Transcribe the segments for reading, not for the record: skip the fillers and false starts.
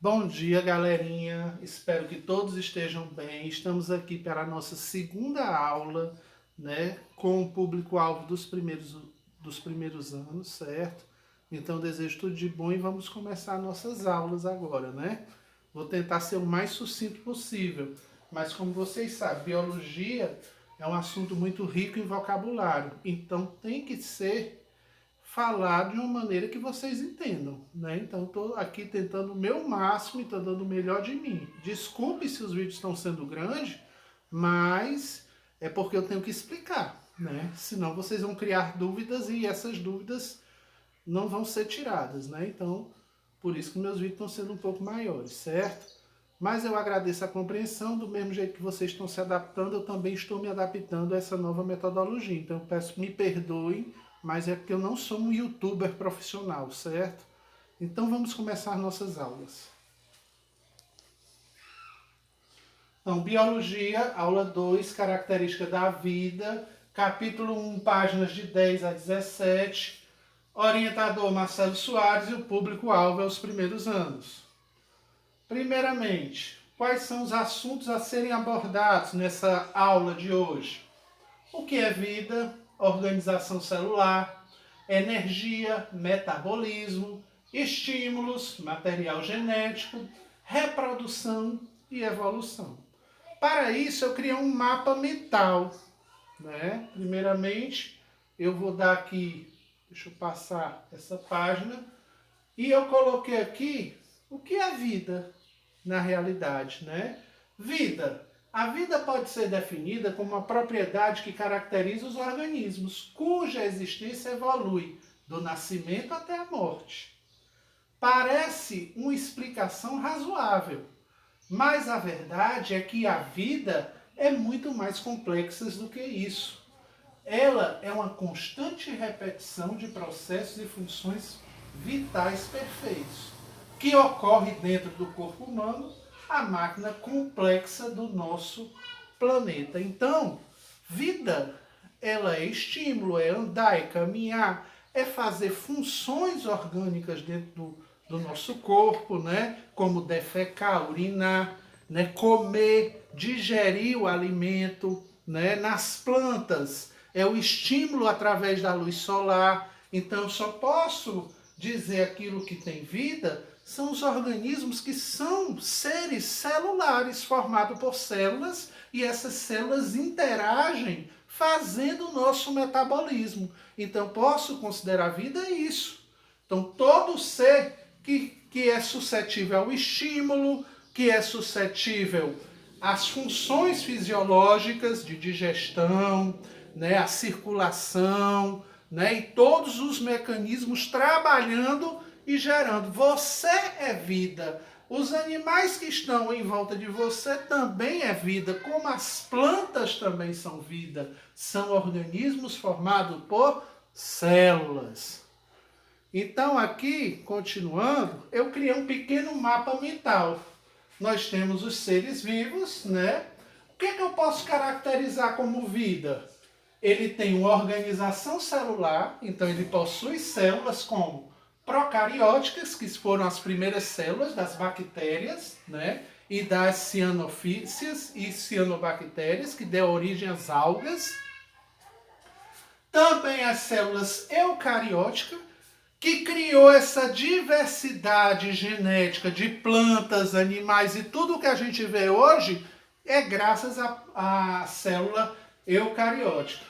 Bom dia, galerinha. Espero que todos estejam bem. Estamos aqui para a nossa segunda aula, né, com o público-alvo dos primeiros anos, certo? Então, desejo tudo de bom e vamos começar nossas aulas agora, né? Vou tentar ser o mais sucinto possível, mas como vocês sabem, biologia é um assunto muito rico em vocabulário, então tem que ser falar de uma maneira que vocês entendam, né? Então estou aqui tentando o meu máximo e estou dando o melhor de mim. Desculpe se os vídeos estão sendo grandes, mas é porque eu tenho que explicar, né? Senão vocês vão criar dúvidas e essas dúvidas não vão ser tiradas, né? Então, por isso que meus vídeos estão sendo um pouco maiores, certo? Mas eu agradeço a compreensão, do mesmo jeito que vocês estão se adaptando, eu também estou me adaptando a essa nova metodologia. Então eu peço que me perdoem, mas é porque eu não sou um youtuber profissional, certo? Então vamos começar nossas aulas. Então, Biologia, aula 2, Característica da Vida, capítulo 1, páginas de 10 a 17, orientador Marcelo Soares e o público-alvo é os primeiros anos. Primeiramente, quais são os assuntos a serem abordados nessa aula de hoje? O que é vida, organização celular, energia, metabolismo, estímulos, material genético, reprodução e evolução. Para isso, eu criei um mapa mental, né? Primeiramente, eu vou dar aqui, deixa eu passar essa página, e eu coloquei aqui o que é vida na realidade, né? Vida. A vida pode ser definida como uma propriedade que caracteriza os organismos, cuja existência evolui do nascimento até a morte. Parece uma explicação razoável, mas a verdade é que a vida é muito mais complexa do que isso. Ela é uma constante repetição de processos e funções vitais perfeitos, que ocorre dentro do corpo humano, a máquina complexa do nosso planeta. Então, vida, ela é estímulo, é andar, é caminhar, é fazer funções orgânicas dentro do nosso corpo, né? Como defecar, urinar, né? Comer, digerir o alimento, né? Nas plantas, é o estímulo através da luz solar. Então, eu só posso dizer aquilo que tem vida são os organismos que são seres celulares formados por células e essas células interagem fazendo o nosso metabolismo. Então, posso considerar a vida isso. Então, todo ser que é suscetível ao estímulo, que é suscetível às funções fisiológicas de digestão, né, a circulação, né, e todos os mecanismos trabalhando e gerando. Você é vida. Os animais que estão em volta de você também é vida, como as plantas também são vida. São organismos formados por células. Então aqui, continuando, eu criei um pequeno mapa mental. Nós temos os seres vivos, né? O que eu posso caracterizar como vida? Ele tem uma organização celular, então ele possui células como procarióticas, que foram as primeiras células das bactérias, né? E das cianofícias e cianobactérias, que deu origem às algas. Também as células eucarióticas, que criou essa diversidade genética de plantas, animais e tudo que a gente vê hoje é graças à célula eucariótica.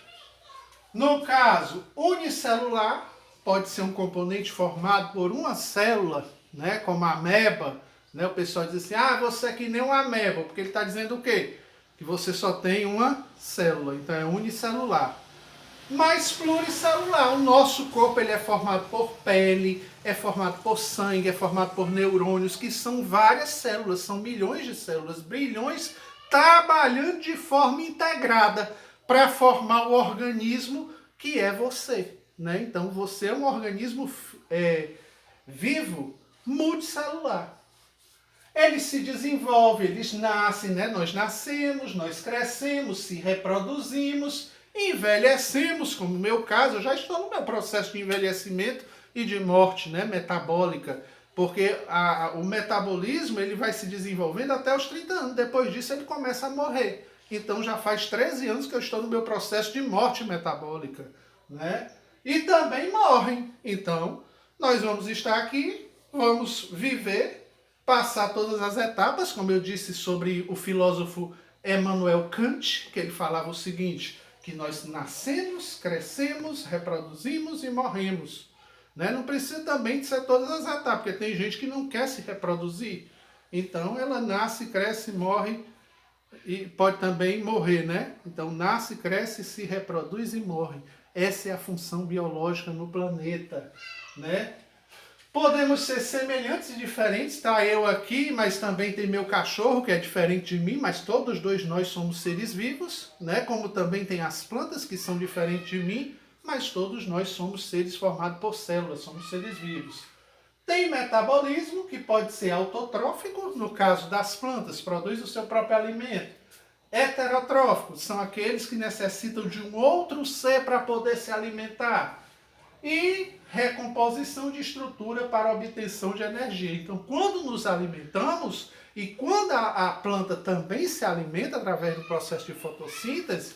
No caso unicelular, pode ser um componente formado por uma célula, né, como a ameba. Né, o pessoal diz assim, você é que nem uma ameba, porque ele está dizendo o quê? Que você só tem uma célula, então é unicelular. Mas pluricelular, o nosso corpo ele é formado por pele, é formado por sangue, é formado por neurônios, que são várias células, são milhões de células, bilhões, trabalhando de forma integrada para formar o organismo que é você. Né? Então você é um organismo vivo, multicelular. Eles se desenvolvem, eles nascem, né? Nós nascemos, nós crescemos, se reproduzimos, envelhecemos, como no meu caso, eu já estou no meu processo de envelhecimento e de morte, né, metabólica. Porque o metabolismo ele vai se desenvolvendo até os 30 anos. Depois disso ele começa a morrer. Então já faz 13 anos que eu estou no meu processo de morte metabólica, né? E também morrem. Então nós vamos estar aqui, vamos viver, passar todas as etapas, como eu disse sobre o filósofo Immanuel Kant, que ele falava o seguinte, que nós nascemos, crescemos, reproduzimos e morremos. Né? Não precisa também de ser todas as etapas, porque tem gente que não quer se reproduzir. Então ela nasce, cresce, morre e pode também morrer, né? Então nasce, cresce, se reproduz e morre. Essa é a função biológica no planeta, né? Podemos ser semelhantes e diferentes, tá? Eu aqui, mas também tem meu cachorro que é diferente de mim, mas todos dois nós somos seres vivos, né? Como também tem as plantas que são diferentes de mim, mas todos nós somos seres formados por células, somos seres vivos. Tem metabolismo, que pode ser autotrófico, no caso das plantas, produz o seu próprio alimento. Heterotrófico, são aqueles que necessitam de um outro ser para poder se alimentar. E recomposição de estrutura para a obtenção de energia. Então, quando nos alimentamos, e quando a planta também se alimenta através do processo de fotossíntese,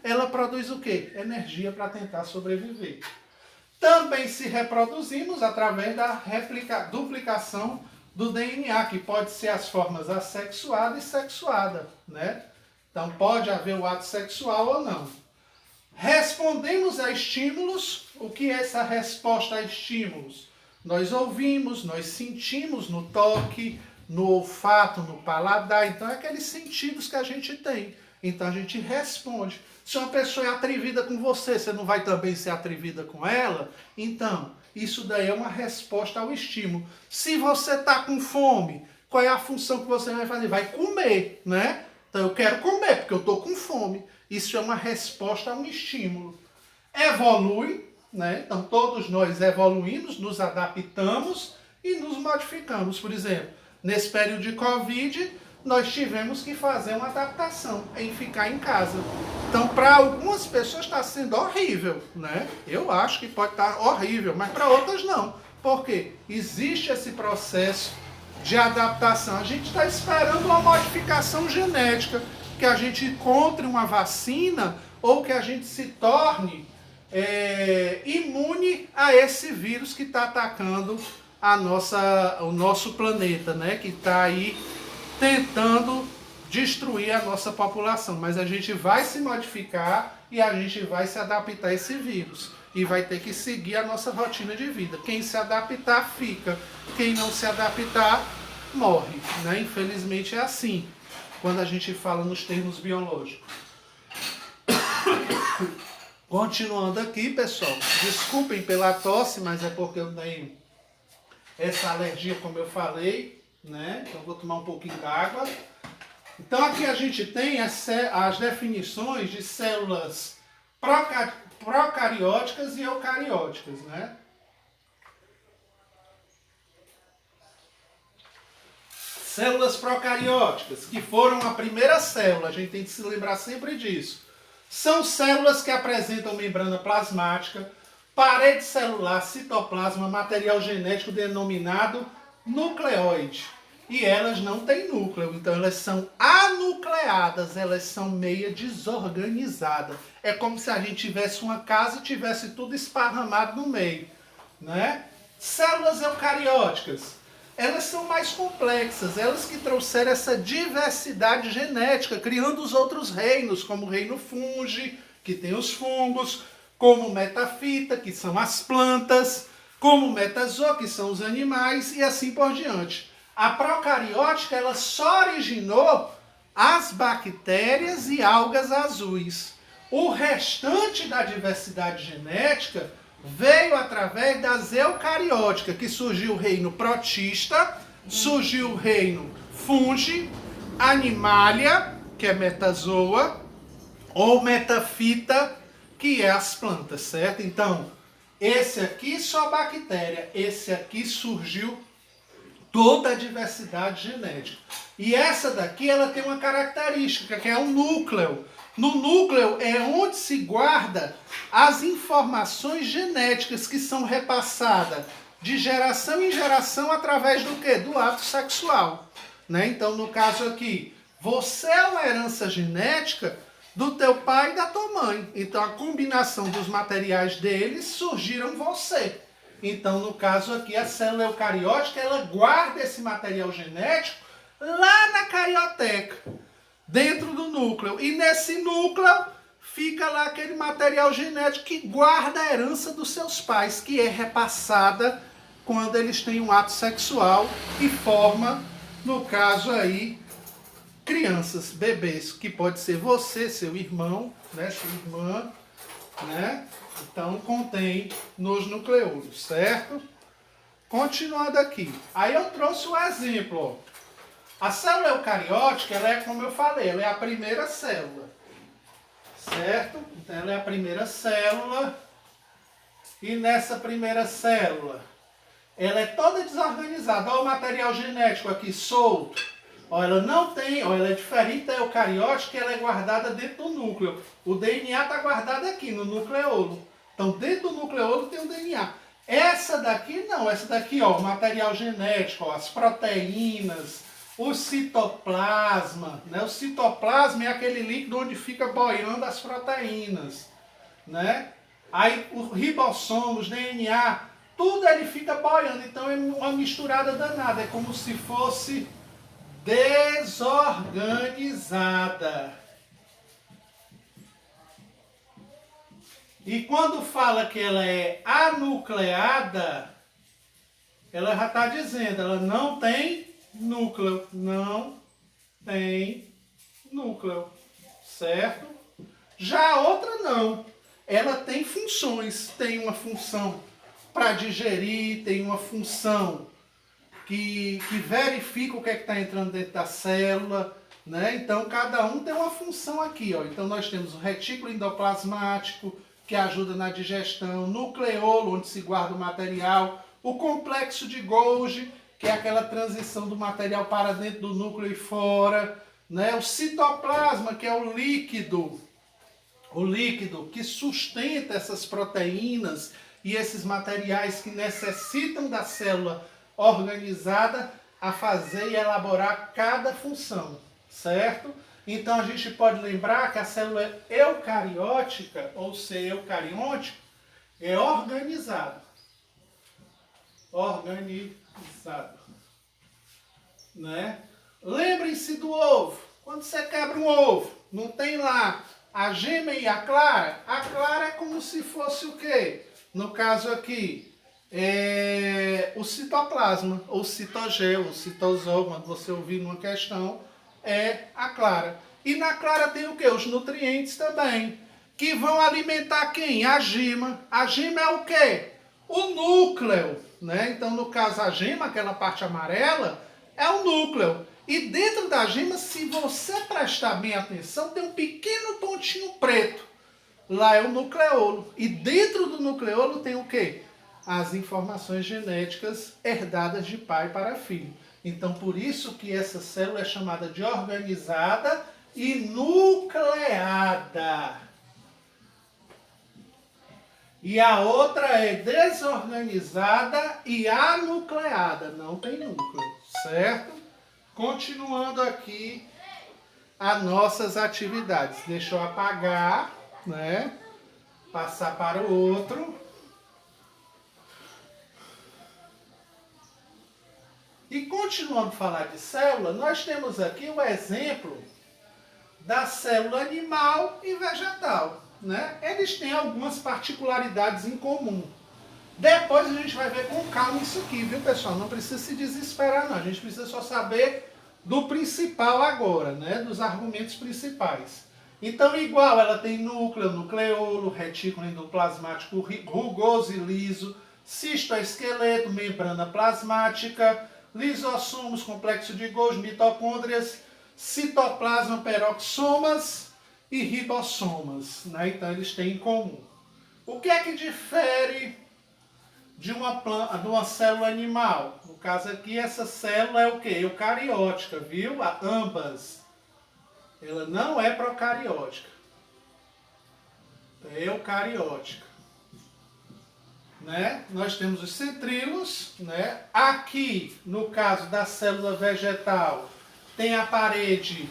ela produz o quê? Energia para tentar sobreviver. Também se reproduzimos através da duplicação do DNA, que pode ser as formas assexuada e sexuada, né? Então pode haver o ato sexual ou não. Respondemos a estímulos. O que é essa resposta a estímulos? Nós ouvimos, nós sentimos no toque, no olfato, no paladar. Então é aqueles sentidos que a gente tem. Então a gente responde. Se uma pessoa é atrevida com você, você não vai também ser atrevida com ela? Então, isso daí é uma resposta ao estímulo. Se você está com fome, qual é a função que você vai fazer? Vai comer, né? Então eu quero comer porque eu estou com fome. Isso é uma resposta a um estímulo. Evolui, né? Então todos nós evoluímos, nos adaptamos e nos modificamos. Por exemplo, nesse período de Covid, nós tivemos que fazer uma adaptação em ficar em casa. Então, para algumas pessoas está sendo horrível, né? Eu acho que pode estar horrível, mas para outras não. Por quê? Existe esse processo de adaptação. A gente está esperando uma modificação genética, que a gente encontre uma vacina ou que a gente se torne imune a esse vírus que está atacando o nosso planeta, né? Que está aí tentando destruir a nossa população. Mas a gente vai se modificar e a gente vai se adaptar a esse vírus. E vai ter que seguir a nossa rotina de vida. Quem se adaptar, fica. Quem não se adaptar, morre. Né? Infelizmente é assim, quando a gente fala nos termos biológicos. Continuando aqui, pessoal. Desculpem pela tosse, mas é porque eu tenho essa alergia, como eu falei. Né? Então vou tomar um pouquinho d'água. Então aqui a gente tem as definições de células procarióticas e eucarióticas, né? Células procarióticas, que foram a primeira célula, a gente tem que se lembrar sempre disso. São células que apresentam membrana plasmática, parede celular, citoplasma, material genético denominado nucleóide. E elas não têm núcleo, então elas são anucleadas, elas são meio desorganizadas. É como se a gente tivesse uma casa e tivesse tudo esparramado no meio, né? Células eucarióticas, elas são mais complexas, elas que trouxeram essa diversidade genética, criando os outros reinos, como o reino fungi, que tem os fungos, como o metafita, que são as plantas, como o metazoa, que são os animais, e assim por diante. A procariótica, ela só originou as bactérias e algas azuis. O restante da diversidade genética veio através das eucarióticas, que surgiu o reino protista, surgiu o reino fungi, animalia, que é metazoa, ou metafita, que é as plantas, certo? Então, esse aqui só bactéria, esse aqui surgiu toda a diversidade genética. E essa daqui, ela tem uma característica, que é o núcleo. No núcleo é onde se guarda as informações genéticas que são repassadas de geração em geração através do quê? Do ato sexual. Né? Então, no caso aqui, você é uma herança genética do teu pai e da tua mãe. Então, a combinação dos materiais deles surgiram você. Então, no caso aqui, a célula eucariótica, ela guarda esse material genético lá na carioteca, dentro do núcleo. E nesse núcleo fica lá aquele material genético que guarda a herança dos seus pais, que é repassada quando eles têm um ato sexual e forma, no caso aí, crianças, bebês, que pode ser você, seu irmão, né, sua irmã, né? Então contém nos nucleolos, certo? Continuando aqui. Aí eu trouxe um exemplo, ó. A célula eucariótica, ela é como eu falei, ela é a primeira célula, certo? Então ela é a primeira célula e nessa primeira célula ela é toda desorganizada. Olha o material genético aqui solto. Olha, ela não tem, olha, ela é diferente da eucariótica, ela é guardada dentro do núcleo. O DNA está guardado aqui no nucleolo. Então dentro do nucleolo tem o DNA. Essa daqui não, essa daqui, ó, o material genético, ó, as proteínas, o citoplasma, né? O citoplasma é aquele líquido onde fica boiando as proteínas, né? Aí o ribossomo, os DNA, tudo ele fica boiando, então é uma misturada danada, é como se fosse desorganizada. E quando fala que ela é anucleada, ela já está dizendo, ela não tem núcleo, não tem núcleo, certo? Já a outra não, ela tem funções, tem uma função para digerir, tem uma função que verifica o que é que está entrando dentro da célula, né? Então cada um tem uma função aqui, ó. Então nós temos o retículo endoplasmático, que ajuda na digestão, nucleolo, onde se guarda o material, o complexo de Golgi, que é aquela transição do material para dentro do núcleo e fora, né? O citoplasma, que é o líquido que sustenta essas proteínas e esses materiais que necessitam da célula organizada a fazer e elaborar cada função, certo? Então a gente pode lembrar que a célula eucariótica, ou ser eucariôtico, é organizada. Organizado. Né? Lembrem-se do ovo. Quando você quebra um ovo, não tem lá a gema e a clara? A clara é como se fosse o quê? No caso aqui, o citoplasma, ou citogel, ou citosoma, você ouvir numa questão, é a clara. E na clara tem o quê? Os nutrientes também, que vão alimentar quem? A gema. A gema é o quê? O núcleo, né? Então, no caso, a gema, aquela parte amarela, é o núcleo. E dentro da gema, se você prestar bem atenção, tem um pequeno pontinho preto. Lá é o nucleolo. E dentro do nucleolo tem o quê? As informações genéticas herdadas de pai para filho. Então, por isso que essa célula é chamada de organizada e nucleada. E a outra é desorganizada e anucleada. Não tem núcleo, certo? Continuando aqui as nossas atividades. Deixa eu apagar, né? Passar para o outro. E continuando a falar de célula, nós temos aqui o exemplo da célula animal e vegetal, né? Eles têm algumas particularidades em comum. Depois a gente vai ver com calma isso aqui, viu, pessoal? Não precisa se desesperar, não. A gente precisa só saber do principal agora, né? Dos argumentos principais. Então, igual, ela tem núcleo, nucleolo, retículo endoplasmático rugoso e liso, cistoesqueleto, membrana plasmática, lisossomos, complexo de Golgi, mitocôndrias, citoplasma, peroxomas e ribossomas, né? Então, eles têm em comum. O que é que difere de uma célula animal? No caso aqui, essa célula é o quê? Eucariótica, viu? Ambas. Ela não é procariótica. É eucariótica. né? Nós temos os centríolos, né? Aqui, no caso da célula vegetal, tem a parede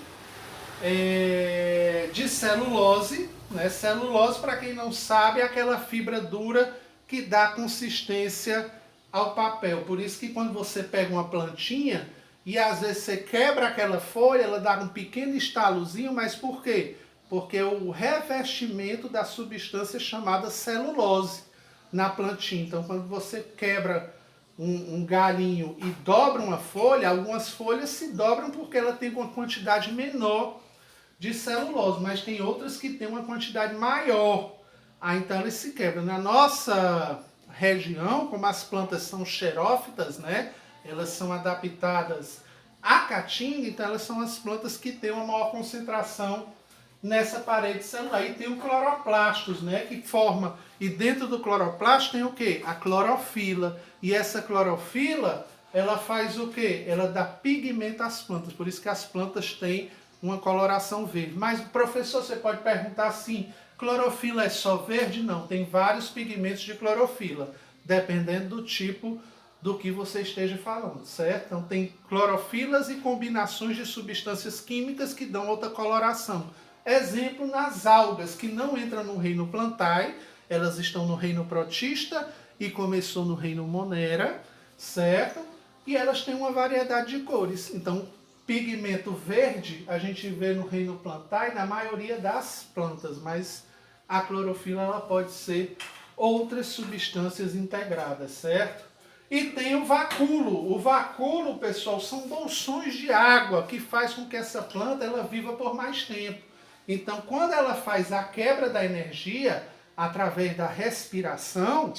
de celulose, né? Celulose, para quem não sabe, é aquela fibra dura que dá consistência ao papel. Por isso que quando você pega uma plantinha e às vezes você quebra aquela folha, ela dá um pequeno estalozinho, mas por quê? Porque é o revestimento da substância chamada celulose na plantinha. Então, quando você quebra um galinho e dobra uma folha, algumas folhas se dobram porque ela tem uma quantidade menor de celulose, mas tem outras que têm uma quantidade maior. Então elas se quebram. Na nossa região, como as plantas são xerófitas, né? Elas são adaptadas à caatinga, então elas são as plantas que têm uma maior concentração nessa parede celular. E tem o cloroplastos, né? Que forma. E dentro do cloroplasto tem o quê? A clorofila. E essa clorofila, ela faz o quê? Ela dá pigmento às plantas. Por isso que as plantas têm uma coloração verde. Mas, professor, você pode perguntar assim, clorofila é só verde? Não, tem vários pigmentos de clorofila, dependendo do tipo do que você esteja falando, certo? Então tem clorofilas e combinações de substâncias químicas que dão outra coloração. Exemplo, nas algas, que não entram no reino Plantae, elas estão no reino Protista e começou no reino Monera, certo? E elas têm uma variedade de cores. Então, pigmento verde a gente vê no reino Plantae na maioria das plantas, mas a clorofila ela pode ser outras substâncias integradas, certo? E tem o vacúolo. O vacúolo, pessoal, são bolsões de água que faz com que essa planta ela viva por mais tempo. Então, quando ela faz a quebra da energia através da respiração,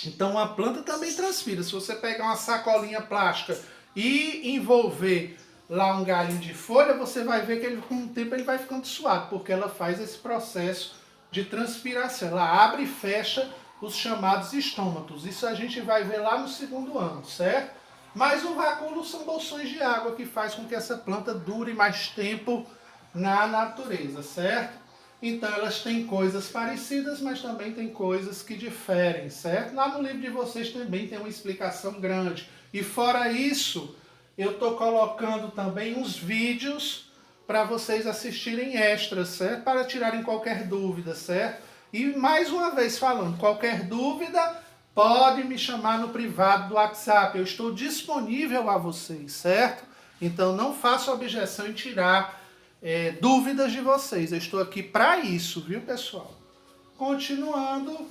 então a planta também transpira. Se você pegar uma sacolinha plástica e envolver lá um galinho de folha, você vai ver que ele, com o tempo ele vai ficando suado, porque ela faz esse processo de transpiração. Ela abre e fecha os chamados estômatos. Isso a gente vai ver lá no segundo ano, certo? Mas o vacúolo são bolsões de água que faz com que essa planta dure mais tempo na natureza, certo? Então elas têm coisas parecidas, mas também tem coisas que diferem, certo? Lá no livro de vocês também tem uma explicação grande. E fora isso, eu estou colocando também uns vídeos para vocês assistirem extras, certo? Para tirarem qualquer dúvida, certo? E mais uma vez falando, qualquer dúvida pode me chamar no privado do WhatsApp. Eu estou disponível a vocês, certo? Então não faço objeção em tirar dúvidas de vocês. Eu estou aqui para isso, viu, pessoal? Continuando,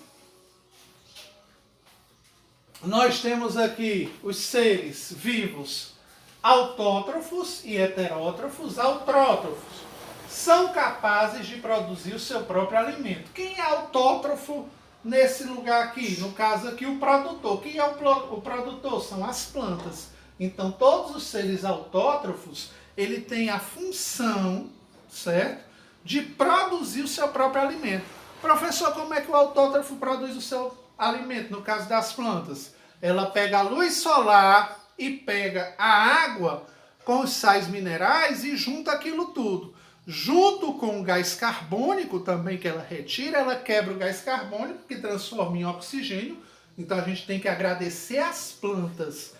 nós temos aqui os seres vivos autótrofos e heterótrofos. Autrótrofos são capazes de produzir o seu próprio alimento. Quem é autótrofo nesse lugar aqui? No caso aqui, o produtor. Quem é o produtor? São as plantas. Então, todos os seres autótrofos, ele tem a função, certo, de produzir o seu próprio alimento. Professor, como é que o autótrofo produz o seu alimento? No caso das plantas, ela pega a luz solar e pega a água com os sais minerais e junta aquilo tudo. Junto com o gás carbônico também que ela retira, ela quebra o gás carbônico que transforma em oxigênio. Então a gente tem que agradecer às plantas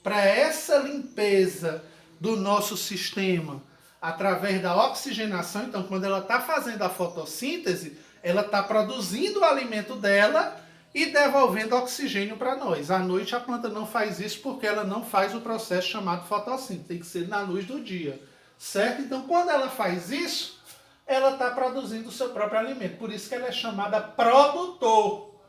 para essa limpeza do nosso sistema através da oxigenação. Então, quando ela está fazendo a fotossíntese, ela está produzindo o alimento dela e devolvendo oxigênio para nós. À noite a planta não faz isso porque ela não faz o processo chamado fotossíntese. Tem que ser na luz do dia, certo? Então, quando ela faz isso, ela está produzindo o seu próprio alimento. Por isso que ela é chamada produtor,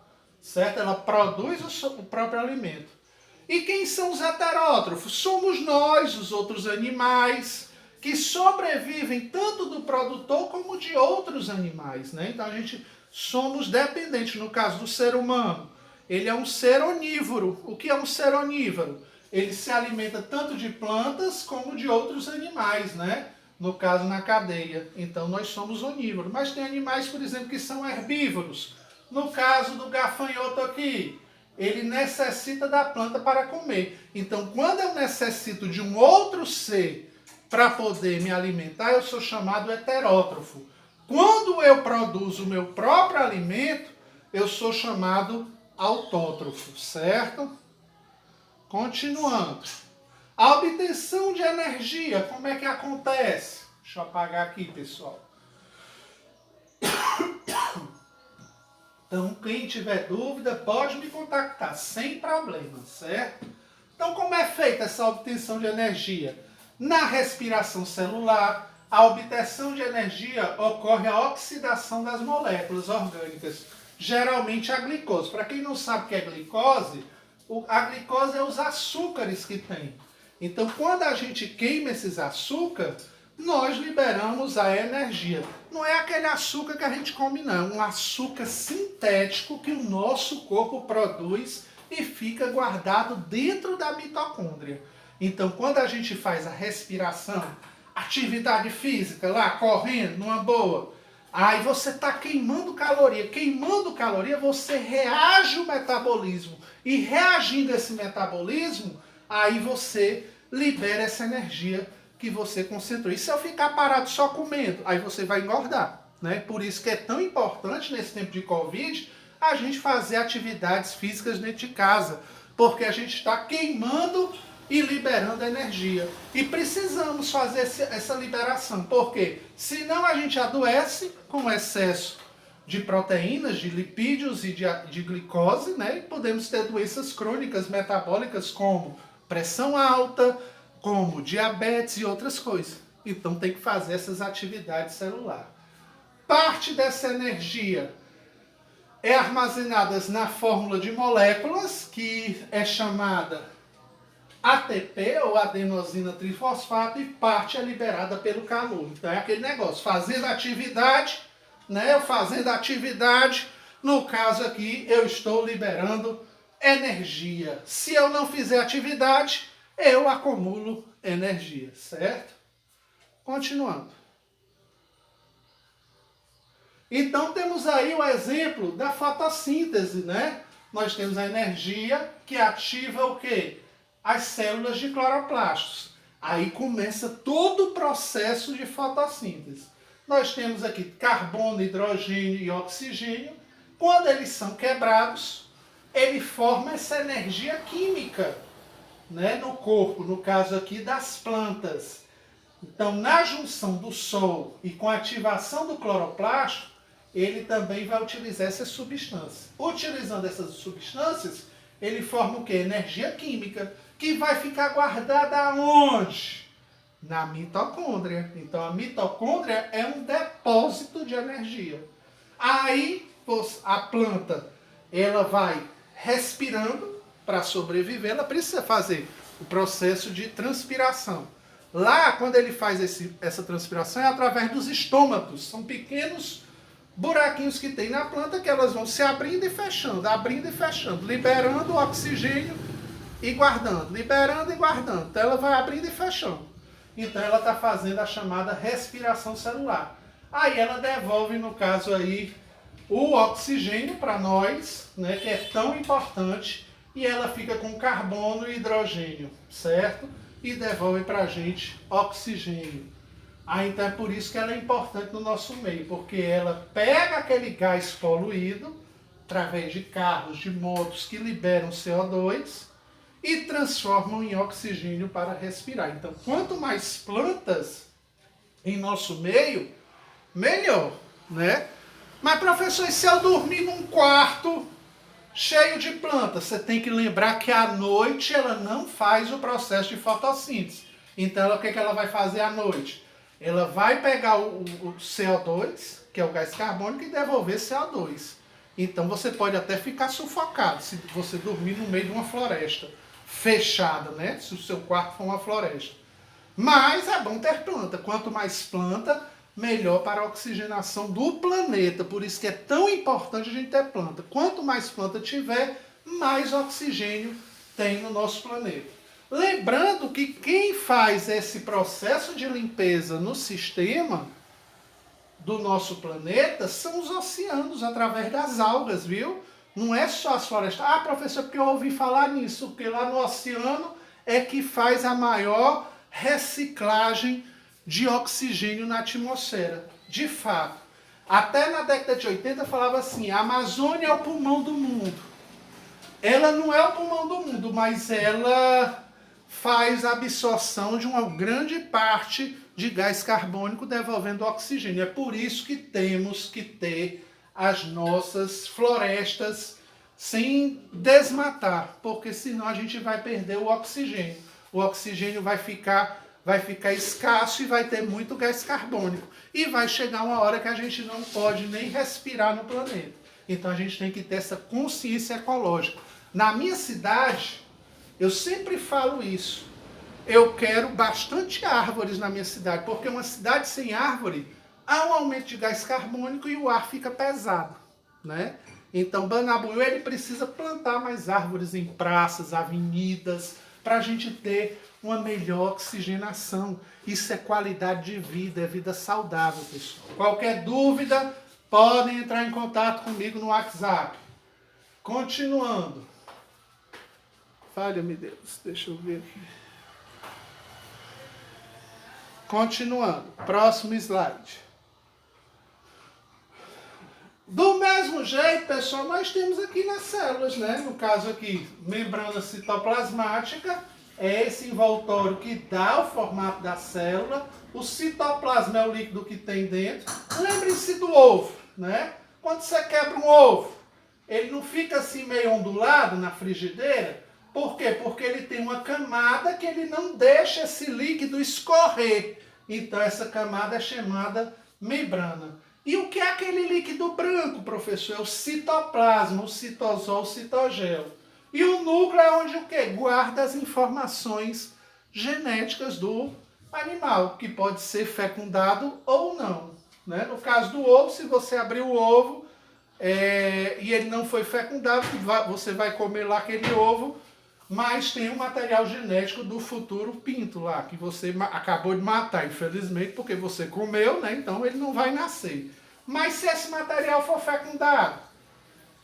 certo? Ela produz o próprio alimento. E quem são os heterótrofos? Somos nós, os outros animais, que sobrevivem tanto do produtor como de outros animais, né? Então a gente somos dependentes. No caso do ser humano, ele é um ser onívoro. O que é um ser onívoro? Ele se alimenta tanto de plantas como de outros animais, né? No caso, na cadeia. Então nós somos onívoros. Mas tem animais, por exemplo, que são herbívoros. No caso do gafanhoto aqui, ele necessita da planta para comer. Então, quando eu necessito de um outro ser para poder me alimentar, eu sou chamado heterótrofo. Quando eu produzo o meu próprio alimento, eu sou chamado autótrofo, certo? Continuando. A obtenção de energia, como é que acontece? Deixa eu apagar aqui, pessoal. Então, quem tiver dúvida, pode me contactar, sem problema, certo? Então, como é feita essa obtenção de energia? Na respiração celular, a obtenção de energia ocorre a oxidação das moléculas orgânicas, geralmente a glicose. Para quem não sabe o que é glicose, a glicose é os açúcares que tem. Então, quando a gente queima esses açúcares, nós liberamos a energia. Não é aquele açúcar que a gente come, não. É um açúcar sintético que o nosso corpo produz e fica guardado dentro da mitocôndria. Então, quando a gente faz a respiração, atividade física lá, correndo, numa boa, aí você está queimando caloria. Queimando caloria, você reage o metabolismo. E reagindo a esse metabolismo, aí você libera essa energia que você concentrou. E se eu ficar parado só comendo, aí você vai engordar, né? Por isso que é tão importante nesse tempo de Covid a gente fazer atividades físicas dentro de casa, porque a gente está queimando e liberando energia. E precisamos fazer essa liberação, porque senão a gente adoece com excesso de proteínas, de lipídios e de glicose, né? E podemos ter doenças crônicas metabólicas como pressão alta, como diabetes e outras coisas. Então tem que fazer essas atividades celulares. Parte dessa energia é armazenada na fórmula de moléculas, que é chamada ATP, ou adenosina trifosfato, e parte é liberada pelo calor. Então é aquele negócio, fazendo atividade, né? Fazendo atividade, no caso aqui, eu estou liberando energia. Se eu não fizer atividade, eu acumulo energia, certo? Continuando. Então temos aí o exemplo da fotossíntese, né? Nós temos a energia que ativa o quê? As células de cloroplastos. Aí começa todo o processo de fotossíntese. Nós temos aqui carbono, hidrogênio e oxigênio. Quando eles são quebrados, ele forma essa energia química, né, no corpo, no caso aqui das plantas. Então, na junção do Sol e com a ativação do cloroplasto, ele também vai utilizar essas substâncias. Utilizando essas substâncias, ele forma o quê? Energia química, que vai ficar guardada onde? Na mitocôndria. Então, a mitocôndria é um depósito de energia. Aí, a planta, ela vai respirando para sobreviver, ela precisa fazer o processo de transpiração. Lá, quando ele faz essa transpiração, é através dos estômatos. São pequenos buraquinhos que tem na planta que elas vão se abrindo e fechando, liberando o oxigênio e guardando, liberando e guardando. Então ela vai abrindo e fechando. Então ela está fazendo a chamada respiração celular. Aí ela devolve, no caso aí, o oxigênio para nós, né, que é tão importante, e ela fica com carbono e hidrogênio, certo? E devolve para a gente oxigênio. Aí então é por isso que ela é importante no nosso meio, porque ela pega aquele gás poluído, através de carros, de motos que liberam CO2 e transformam em oxigênio para respirar. Então, quanto mais plantas em nosso meio, melhor, né? Mas, professor, e se eu dormir num quarto cheio de plantas? Você tem que lembrar que à noite ela não faz o processo de fotossíntese. Então, o que ela vai fazer à noite? Ela vai pegar o CO2, que é o gás carbônico, e devolver CO2. Então, você pode até ficar sufocado se você dormir no meio de uma floresta fechada, né? Se o seu quarto for uma floresta. Mas é bom ter planta. Quanto mais planta, melhor para a oxigenação do planeta. Por isso que é tão importante a gente ter planta. Quanto mais planta tiver, mais oxigênio tem no nosso planeta. Lembrando que quem faz esse processo de limpeza no sistema do nosso planeta são os oceanos, através das algas, viu? Não é só as florestas. Ah, professor, porque eu ouvi falar nisso, porque lá no oceano é que faz a maior reciclagem de oxigênio na atmosfera. De fato. Até na década de 80 falava assim, a Amazônia é o pulmão do mundo. ela não é o pulmão do mundo, mas ela faz a absorção de uma grande parte de gás carbônico devolvendo oxigênio. É por isso que temos que ter as nossas florestas sem desmatar, porque senão a gente vai perder o oxigênio. O oxigênio vai ficar escasso e vai ter muito gás carbônico. E vai chegar uma hora que a gente não pode nem respirar no planeta. Então a gente tem que ter essa consciência ecológica. Na minha cidade, eu sempre falo isso. Eu quero bastante árvores na minha cidade, porque uma cidade sem árvore há um aumento de gás carbônico e o ar fica pesado, né? Então, Banabuiú, ele precisa plantar mais árvores em praças, avenidas, para a gente ter uma melhor oxigenação. Isso é qualidade de vida, é vida saudável, pessoal. Qualquer dúvida, podem entrar em contato comigo no WhatsApp. Continuando. Falha-me Deus, deixa eu ver aqui. Continuando, próximo slide. Do mesmo jeito, pessoal, nós temos aqui nas células, né? No caso aqui, membrana citoplasmática, é esse envoltório que dá o formato da célula. O citoplasma é o líquido que tem dentro. Lembre-se do ovo, né? Quando você quebra um ovo, ele não fica assim meio ondulado na frigideira. Por quê? Porque ele tem uma camada que ele não deixa esse líquido escorrer. Então essa camada é chamada membrana. E o que é aquele líquido branco, professor? É o citoplasma, o citosol, o citogel. E o núcleo é onde o quê? Guarda as informações genéticas do animal, que pode ser fecundado ou não, né? No caso do ovo, se você abrir o ovo e ele não foi fecundado, você vai comer lá aquele ovo, mas tem um material genético do futuro pinto lá, que você acabou de matar, infelizmente, porque você comeu, né? Então ele não vai nascer. Mas se esse material for fecundado,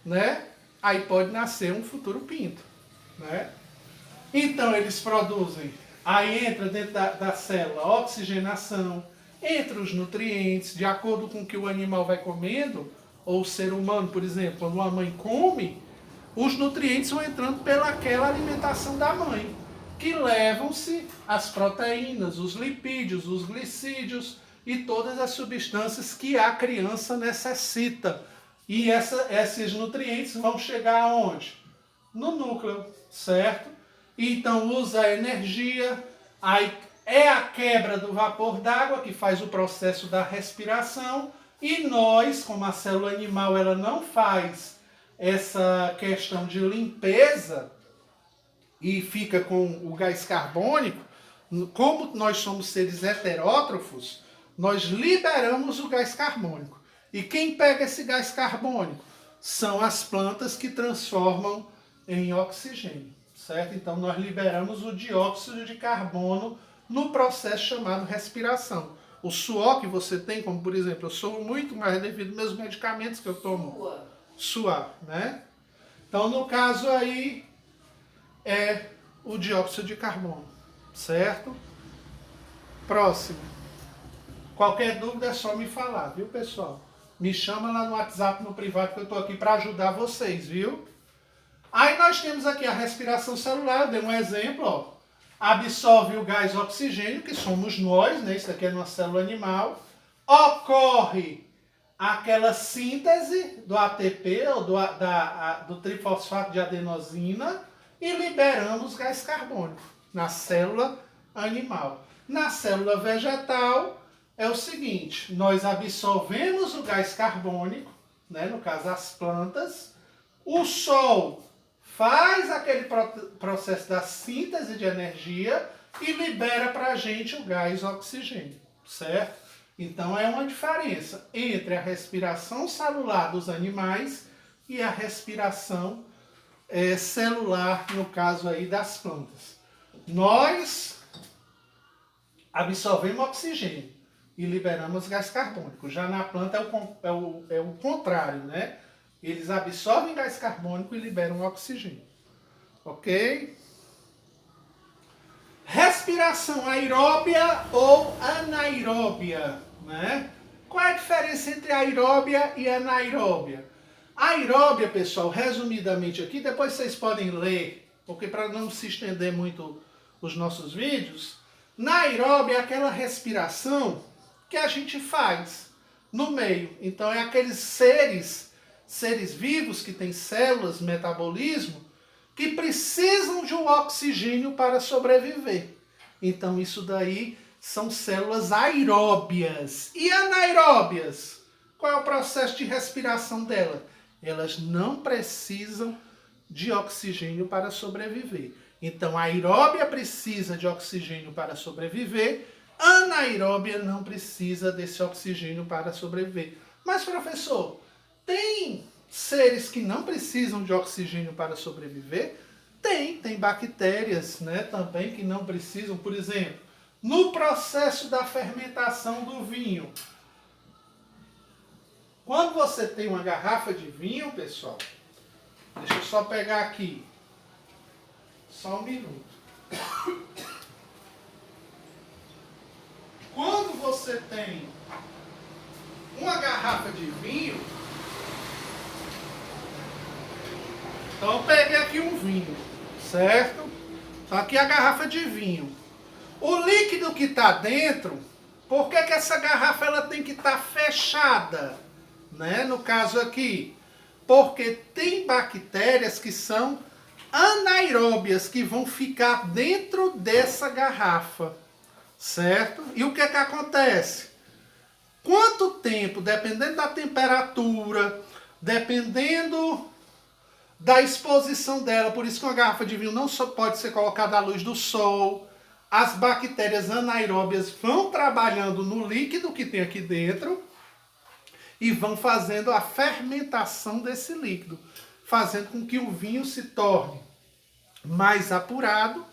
né? Aí pode nascer um futuro pinto, né? Então eles produzem, aí entra dentro da célula oxigenação, entra os nutrientes, de acordo com o que o animal vai comendo, ou o ser humano, por exemplo, quando uma mãe come, os nutrientes vão entrando pelaquela alimentação da mãe, que levam-se as proteínas, os lipídios, os glicídios e todas as substâncias que a criança necessita. E esses nutrientes vão chegar aonde? No núcleo, certo? Então usa a energia, aí é a quebra do vapor d'água que faz o processo da respiração, e nós, como a célula animal, ela não faz essa questão de limpeza e fica com o gás carbônico, como nós somos seres heterótrofos, nós liberamos o gás carbônico. E quem pega esse gás carbônico? São as plantas que transformam em oxigênio, certo? Então nós liberamos o dióxido de carbono no processo chamado respiração. O suor que você tem, como por exemplo, eu sou muito mais devido aos meus medicamentos que eu tomo. Suar, né? Então, no caso aí, é o dióxido de carbono, certo? Próximo. Qualquer dúvida é só me falar, viu, pessoal? Me chama lá no WhatsApp, no privado, que eu estou aqui para ajudar vocês, viu? Aí nós temos aqui a respiração celular, eu dei um exemplo, ó. Absorve o gás oxigênio, que somos nós, né? Isso aqui é uma célula animal. Ocorre aquela síntese do ATP, ou do trifosfato de adenosina, e liberamos gás carbônico na célula animal. Na célula vegetal é o seguinte, nós absorvemos o gás carbônico, né, no caso as plantas, o sol faz aquele processo da síntese de energia e libera para a gente o gás oxigênio, certo? Então é uma diferença entre a respiração celular dos animais e a respiração celular, no caso aí das plantas. Nós absorvemos oxigênio e liberamos gás carbônico. Já na planta é o contrário, né? Eles absorvem gás carbônico e liberam oxigênio. Ok? Respiração aeróbia ou anaeróbia, né? Qual é a diferença entre aeróbia e anaeróbia? A aeróbia, pessoal, resumidamente aqui, depois vocês podem ler, porque para não se estender muito os nossos vídeos, na aeróbia é aquela respiração que a gente faz no meio. Então é aqueles seres vivos que têm células, metabolismo, que precisam de um oxigênio para sobreviver. Então isso daí são células aeróbias. E anaeróbias? Qual é o processo de respiração dela? Elas não precisam de oxigênio para sobreviver. Então a aeróbia precisa de oxigênio para sobreviver, a anaeróbia não precisa desse oxigênio para sobreviver. Mas, professor, tem seres que não precisam de oxigênio para sobreviver? Tem bactérias, né, também que não precisam. Por exemplo, no processo da fermentação do vinho. Quando você tem uma garrafa de vinho, pessoal, deixa eu só pegar aqui, só um minuto. Quando você tem uma garrafa de vinho, então eu peguei aqui um vinho, certo? Então aqui é a garrafa de vinho. O líquido que está dentro, por que essa garrafa ela tem que estar fechada? Né? No caso aqui, porque tem bactérias que são anaeróbias, que vão ficar dentro dessa garrafa, certo? E o que acontece? Quanto tempo, dependendo da temperatura, dependendo da exposição dela, por isso que uma garrafa de vinho não só pode ser colocada à luz do sol, as bactérias anaeróbias vão trabalhando no líquido que tem aqui dentro e vão fazendo a fermentação desse líquido, fazendo com que o vinho se torne mais apurado,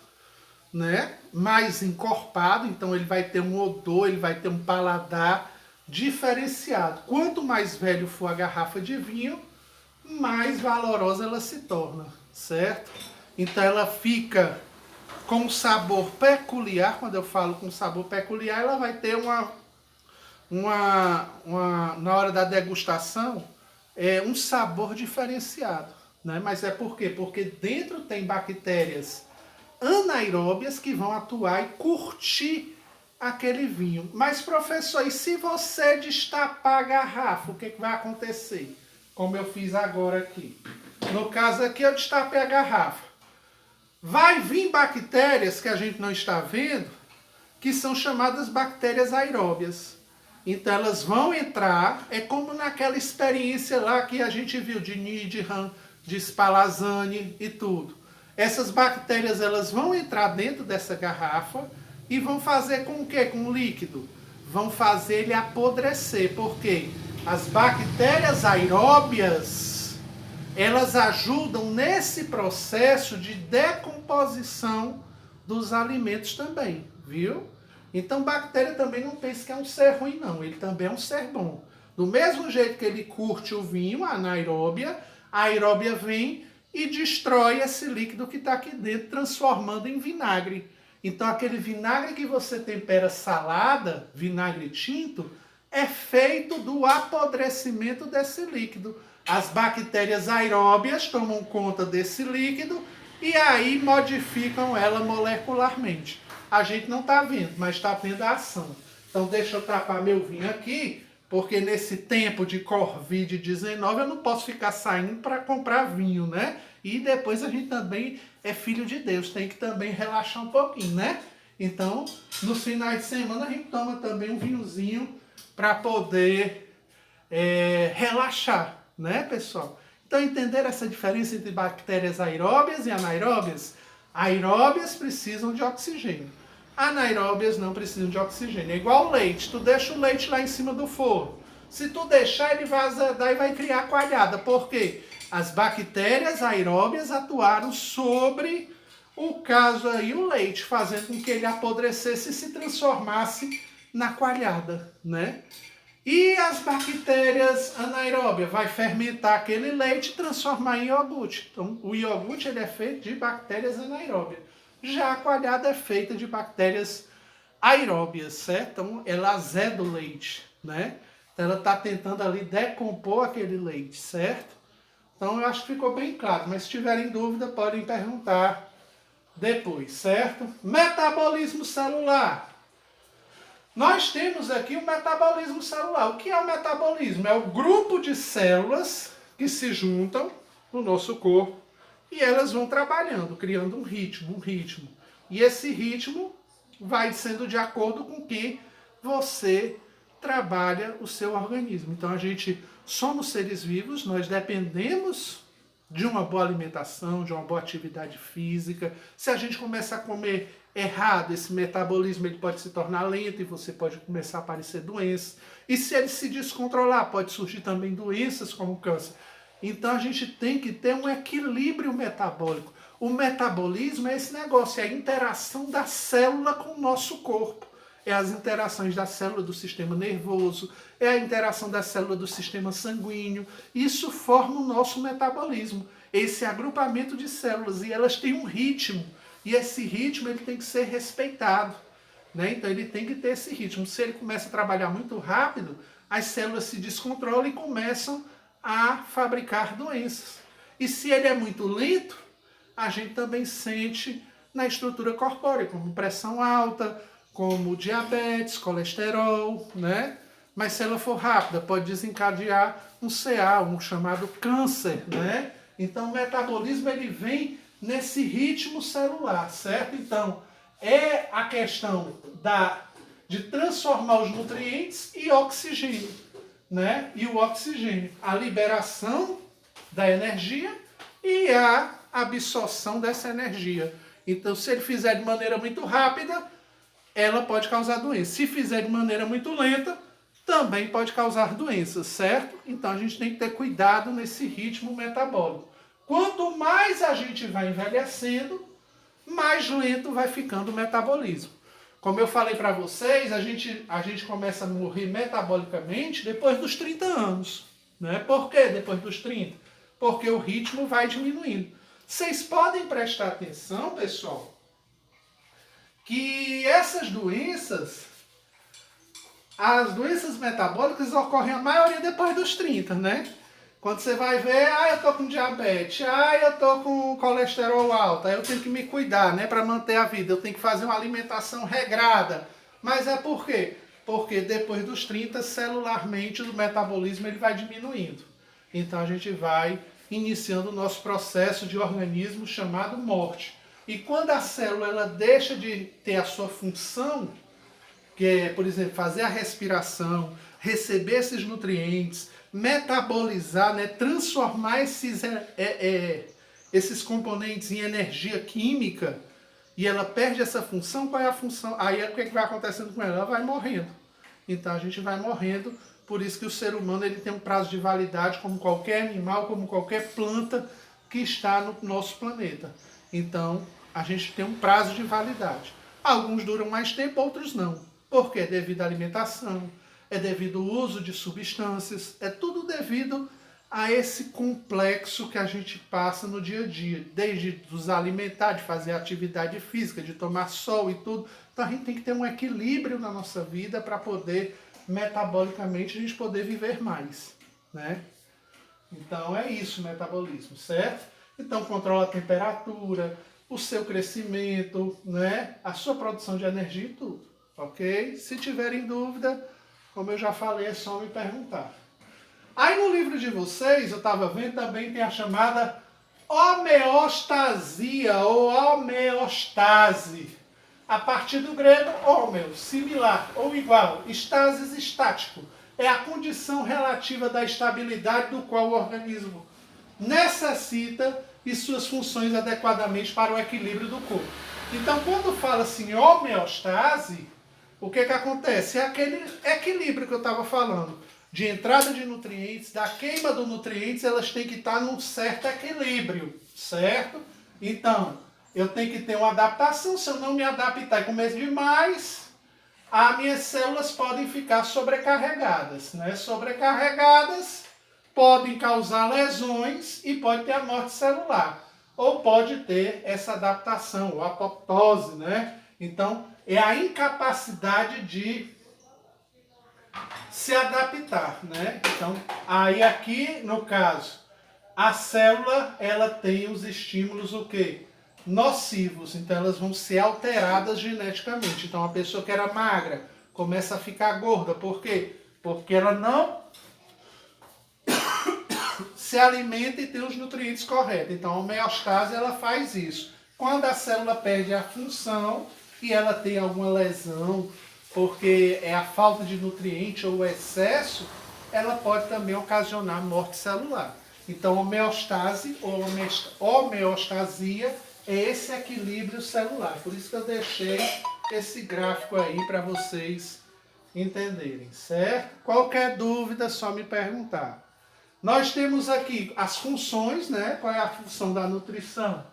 né? Mais encorpado, então ele vai ter um odor, ele vai ter um paladar diferenciado. Quanto mais velho for a garrafa de vinho, mais valorosa ela se torna, certo? Então ela fica com um sabor peculiar. Quando eu falo com sabor peculiar, ela vai ter na hora da degustação, um sabor diferenciado, né? Mas é por quê? Porque dentro tem bactérias anaeróbias que vão atuar e curtir aquele vinho. Mas, professor, e se você destapar a garrafa, o que vai acontecer? Como eu fiz agora aqui. No caso aqui, eu destapei a garrafa. Vai vir bactérias que a gente não está vendo, que são chamadas bactérias aeróbias. Então elas vão entrar, é como naquela experiência lá que a gente viu de Needham, de Spallanzani e tudo. Essas bactérias elas vão entrar dentro dessa garrafa e vão fazer com o quê? Com o líquido. Vão fazer ele apodrecer. Por quê? As bactérias aeróbias, elas ajudam nesse processo de decomposição dos alimentos também, viu? Então, bactéria também não pense que é um ser ruim, não. Ele também é um ser bom. Do mesmo jeito que ele curte o vinho, a anaeróbia, a aeróbia vem e destrói esse líquido que está aqui dentro, transformando em vinagre. Então, aquele vinagre que você tempera salada, vinagre tinto, é feito do apodrecimento desse líquido. As bactérias aeróbias tomam conta desse líquido e aí modificam ela molecularmente. A gente não está vendo, mas está tendo a ação. Então deixa eu tapar meu vinho aqui, porque nesse tempo de Covid-19 eu não posso ficar saindo para comprar vinho, né? E depois a gente também é filho de Deus, tem que também relaxar um pouquinho, né? Então, nos finais de semana a gente toma também um vinhozinho para poder relaxar, né, pessoal? Então, entender essa diferença entre bactérias aeróbias e anaeróbias? Aeróbias precisam de oxigênio. Anaeróbias não precisam de oxigênio. É igual o leite. Tu deixa o leite lá em cima do forno. Se tu deixar, ele vai azedar e vai criar coalhada. Por quê? As bactérias aeróbias atuaram sobre o caso aí, o leite, fazendo com que ele apodrecesse e se transformasse na coalhada, né? E as bactérias anaeróbias vai fermentar aquele leite e transformar em iogurte. Então, o iogurte ele é feito de bactérias anaeróbias. Já a coalhada é feita de bactérias aeróbias, certo? Então, ela azeda o leite, né? Então, ela está tentando ali decompor aquele leite, certo? Então eu acho que ficou bem claro, mas se tiverem dúvida podem perguntar depois, certo? Metabolismo celular. Nós temos aqui o metabolismo celular. O que é o metabolismo? É o grupo de células que se juntam no nosso corpo e elas vão trabalhando, criando um ritmo. E esse ritmo vai sendo de acordo com que você trabalha o seu organismo. Então a gente somos seres vivos, nós dependemos de uma boa alimentação, de uma boa atividade física. Se a gente começa a comer errado, esse metabolismo ele pode se tornar lento e você pode começar a aparecer doenças. E se ele se descontrolar, pode surgir também doenças como câncer. Então a gente tem que ter um equilíbrio metabólico. O metabolismo é esse negócio, é a interação da célula com o nosso corpo. É as interações da célula do sistema nervoso, é a interação da célula do sistema sanguíneo. Isso forma o nosso metabolismo, esse agrupamento de células, e elas têm um ritmo. E esse ritmo ele tem que ser respeitado, né? Então ele tem que ter esse ritmo. Se ele começa a trabalhar muito rápido, as células se descontrolam e começam a fabricar doenças. E se ele é muito lento, a gente também sente na estrutura corpórea, como pressão alta, como diabetes, colesterol, né? Mas se ela for rápida, pode desencadear um CA, um chamado câncer, né? Então o metabolismo ele vem nesse ritmo celular, certo? Então é a questão de transformar os nutrientes e oxigênio, né? E o oxigênio, a liberação da energia e a absorção dessa energia. Então se ele fizer de maneira muito rápida, ela pode causar doença. Se fizer de maneira muito lenta, também pode causar doenças, certo? Então a gente tem que ter cuidado nesse ritmo metabólico. Quanto mais a gente vai envelhecendo, mais lento vai ficando o metabolismo. Como eu falei para vocês, a gente começa a morrer metabolicamente depois dos 30 anos. Né? Por quê depois dos 30? Porque o ritmo vai diminuindo. Vocês podem prestar atenção, pessoal, que essas doenças, as doenças metabólicas ocorrem a maioria depois dos 30, né? Quando você vai ver, eu tô com diabetes, eu tô com colesterol alto, aí eu tenho que me cuidar, né, para manter a vida, eu tenho que fazer uma alimentação regrada. Mas é por quê? Porque depois dos 30, celularmente, o metabolismo ele vai diminuindo. Então a gente vai iniciando o nosso processo de organismo chamado morte. E quando a célula ela deixa de ter a sua função, que é, por exemplo, fazer a respiração, receber esses nutrientes, metabolizar, né, transformar esses componentes em energia química, e ela perde essa função, qual é a função? Aí o que vai acontecendo com ela? Ela vai morrendo. Então a gente vai morrendo, por isso que o ser humano ele tem um prazo de validade como qualquer animal, como qualquer planta que está no nosso planeta. Então, a gente tem um prazo de validade. Alguns duram mais tempo, outros não. Por quê? Devido à alimentação, é devido ao uso de substâncias, é tudo devido a esse complexo que a gente passa no dia a dia. Desde nos alimentar, de fazer atividade física, de tomar sol e tudo. Então a gente tem que ter um equilíbrio na nossa vida para poder, metabolicamente, a gente poder viver mais, né? Então é isso o metabolismo, certo? Então controla a temperatura, o seu crescimento, né? A sua produção de energia e tudo, ok? Se tiverem dúvida, como eu já falei, é só me perguntar. Aí no livro de vocês, eu estava vendo, também tem a chamada homeostasia ou homeostase. A partir do grego, homeo, similar ou igual, estasis, estático. É a condição relativa da estabilidade do qual o organismo necessita e suas funções adequadamente para o equilíbrio do corpo. Então, quando fala assim, homeostase, o que acontece? É aquele equilíbrio que eu estava falando. De entrada de nutrientes, da queima dos nutrientes, elas têm que estar num certo equilíbrio, certo? Então, eu tenho que ter uma adaptação. Se eu não me adaptar e comer demais, as minhas células podem ficar sobrecarregadas, né? Sobrecarregadas podem causar lesões e pode ter a morte celular. Ou pode ter essa adaptação, ou apoptose, né? Então, é a incapacidade de se adaptar, né? Então, aí aqui, no caso, A célula, ela tem os estímulos o quê? Nocivos, então elas vão ser alteradas geneticamente. Então a pessoa que era magra começa a ficar gorda, por quê? Porque ela não se alimenta e tem os nutrientes corretos. Então a homeostase ela faz isso. Quando a célula perde a função e ela tem alguma lesão, porque é a falta de nutriente ou o excesso, ela pode também ocasionar morte celular. Então, homeostase ou homeostasia é esse equilíbrio celular. Por isso que eu deixei esse gráfico aí para vocês entenderem, certo? Qualquer dúvida, é só me perguntar. Nós temos aqui as funções, né? Qual é a função da nutrição?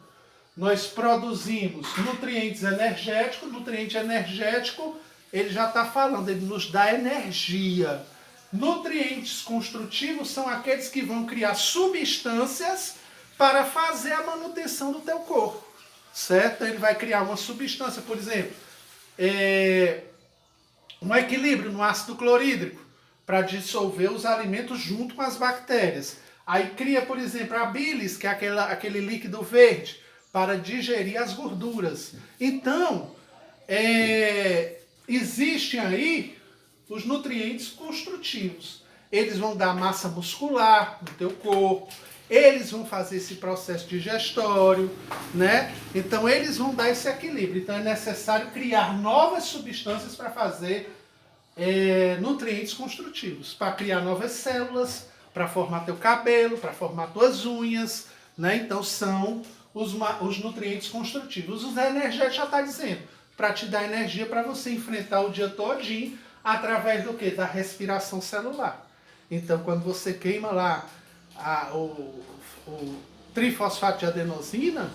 Nós produzimos nutrientes energéticos. Nutriente energético, ele já está falando, ele nos dá energia. Nutrientes construtivos são aqueles que vão criar substâncias para fazer a manutenção do teu corpo, certo? Ele vai criar uma substância, por exemplo, um equilíbrio no ácido clorídrico para dissolver os alimentos junto com as bactérias. Aí cria, por exemplo, a bilis, que é aquele líquido verde, para digerir as gorduras. Então, existem aí os nutrientes construtivos. Eles vão dar massa muscular no teu corpo, eles vão fazer esse processo digestório, né? Então eles vão dar esse equilíbrio. Então é necessário criar novas substâncias para fazer nutrientes construtivos, para criar novas células, para formar teu cabelo, para formar tuas unhas, né? Então são os nutrientes construtivos. Os energéticos já está dizendo, para te dar energia para você enfrentar o dia todinho, através do que? Da respiração celular. Então, quando você queima lá o trifosfato de adenosina,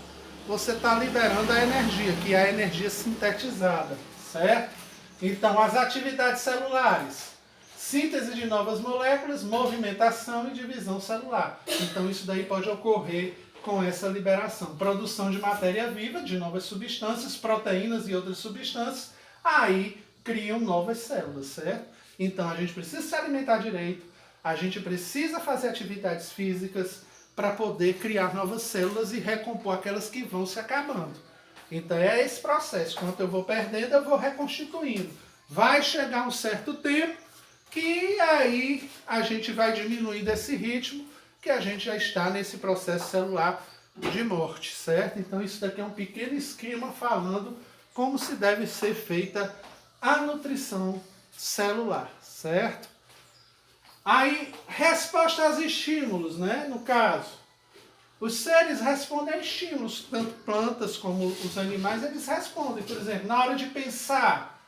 você está liberando a energia, que é a energia sintetizada, certo? Então, as atividades celulares: síntese de novas moléculas, movimentação e divisão celular. Então, isso daí pode ocorrer com essa liberação. Produção de matéria viva, de novas substâncias, proteínas e outras substâncias, aí criam novas células, certo? Então a gente precisa se alimentar direito, a gente precisa fazer atividades físicas para poder criar novas células e recompor aquelas que vão se acabando. Então é esse processo, quando eu vou perdendo, eu vou reconstituindo. Vai chegar um certo tempo que aí a gente vai diminuindo esse ritmo, que a gente já está nesse processo celular de morte, certo? Então isso daqui é um pequeno esquema falando como se deve ser feita a nutrição celular, certo? Aí, resposta aos estímulos, né? No caso, os seres respondem a estímulos, tanto plantas como os animais, eles respondem. Por exemplo, na hora de pensar,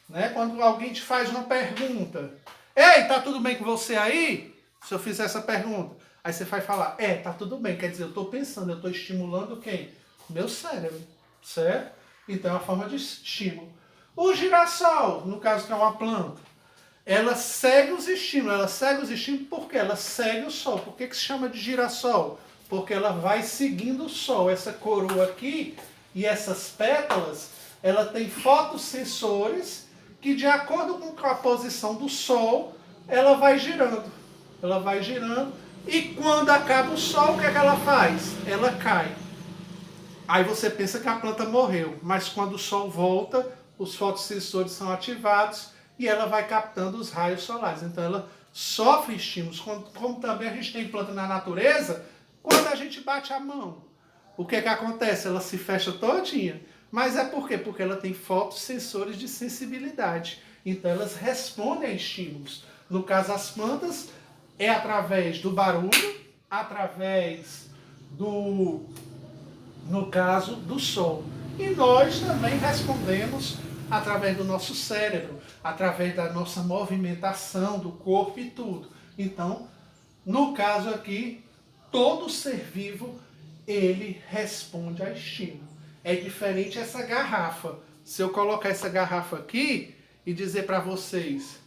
né? Quando alguém te faz uma pergunta, ei, tá tudo bem com você aí? Se eu fizer essa pergunta, aí você vai falar, tá tudo bem, quer dizer, eu estou pensando, eu estou estimulando quem? Meu cérebro, certo? Então é uma forma de estímulo. O girassol, no caso que é uma planta, ela segue os estímulos. Porque ela segue o sol. Por que se chama de girassol? Porque ela vai seguindo o sol. Essa coroa aqui e essas pétalas, ela tem fotossensores que, de acordo com a posição do sol, ela vai girando. Ela vai girando e quando acaba o sol, o que é que ela faz? Ela cai. Aí você pensa que a planta morreu, mas quando o sol volta, os fotossensores são ativados e ela vai captando os raios solares. Então ela sofre estímulos. Como também a gente tem planta na natureza, quando a gente bate a mão, o que é que acontece? Ela se fecha todinha. Mas é por quê? Porque ela tem fotossensores de sensibilidade. Então elas respondem a estímulos. No caso, as plantas é através do barulho, através no caso do sol. E nós também respondemos através do nosso cérebro, através da nossa movimentação do corpo e tudo. Então, no caso aqui, todo ser vivo, ele responde a estímulo. É diferente essa garrafa. Se eu colocar essa garrafa aqui e dizer para vocês,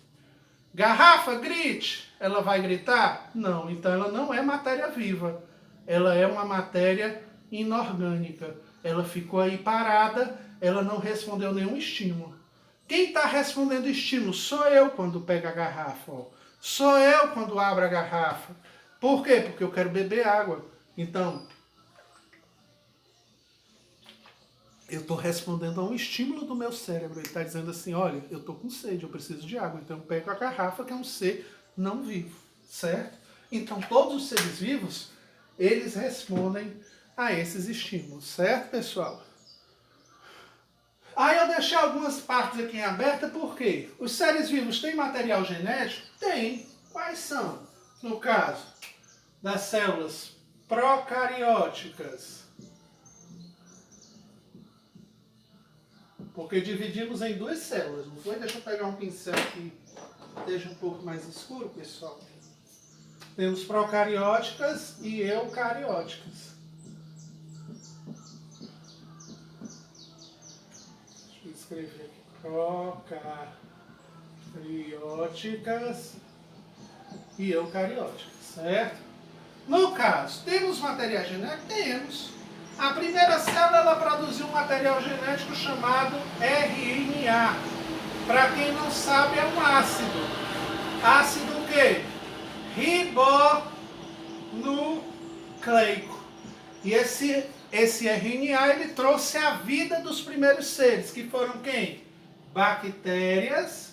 garrafa, grite, ela vai gritar? Não, então ela não é matéria viva. Ela é uma matéria inorgânica. Ela ficou aí parada, ela não respondeu nenhum estímulo. Quem está respondendo estímulo sou eu quando pego a garrafa. Ó. Sou eu quando abro a garrafa. Por quê? Porque eu quero beber água. Então, eu estou respondendo a um estímulo do meu cérebro. Ele está dizendo assim, olha, eu estou com sede, eu preciso de água. Então eu pego a garrafa, que é um ser não vivo, certo? Então todos os seres vivos, eles respondem a esses estímulos, certo, pessoal? Aí eu deixei algumas partes aqui em aberta, porque os seres vivos têm material genético? Tem. Quais são? No caso das células procarióticas. Porque dividimos em duas células, não foi? Deixa eu pegar um pincel que esteja um pouco mais escuro, pessoal. Temos procarióticas e eucarióticas. Deixa eu escrever aqui. Procarióticas e eucarióticas, certo? No caso, temos material genético? Temos. A primeira célula ela produziu um material genético chamado RNA. Para quem não sabe, é um ácido. Ácido o quê? Ribonucleico. E esse RNA ele trouxe a vida dos primeiros seres, que foram quem? Bactérias.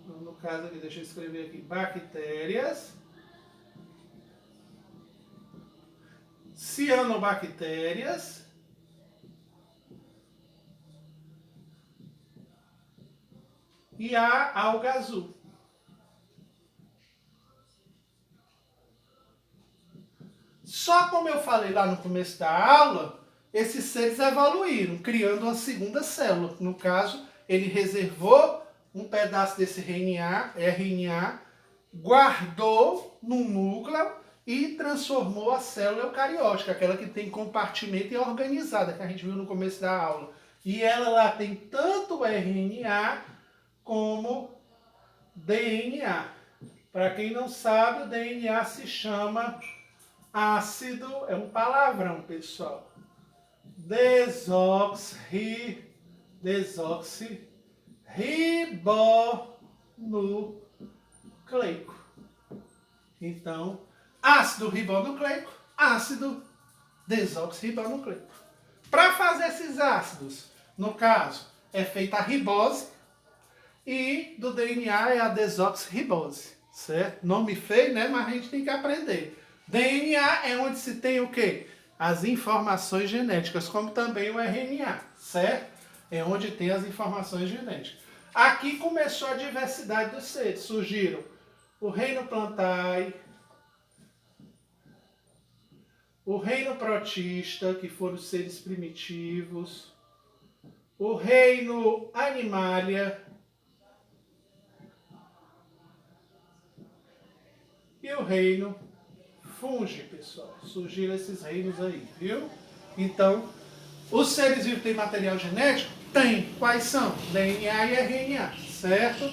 No caso aqui, deixa eu escrever aqui. Bactérias. Cianobactérias. E a alga azul. Só como eu falei lá no começo da aula, esses seres evoluíram, criando uma segunda célula. No caso, ele reservou um pedaço desse RNA, guardou num núcleo e transformou a célula eucariótica, aquela que tem compartimento e é organizada, que a gente viu no começo da aula. E ela lá tem tanto RNA como DNA. Para quem não sabe, o DNA se chama ácido, é um palavrão, pessoal. Desoxirribonucleico. Então, ácido ribonucleico, ácido desoxirribonucleico. Para fazer esses ácidos, no caso, é feita a ribose e do DNA é a desoxirribose, certo? Nome feio, né? Mas a gente tem que aprender. DNA é onde se tem o quê? As informações genéticas, como também o RNA, certo? É onde tem as informações genéticas. Aqui começou a diversidade dos seres. Surgiram o reino plantae, o reino protista, que foram os seres primitivos, o reino animalia e o reino fungi, pessoal. Surgiram esses reinos aí, viu? Então, os seres vivos têm material genético? Tem. Quais são? DNA e RNA, certo?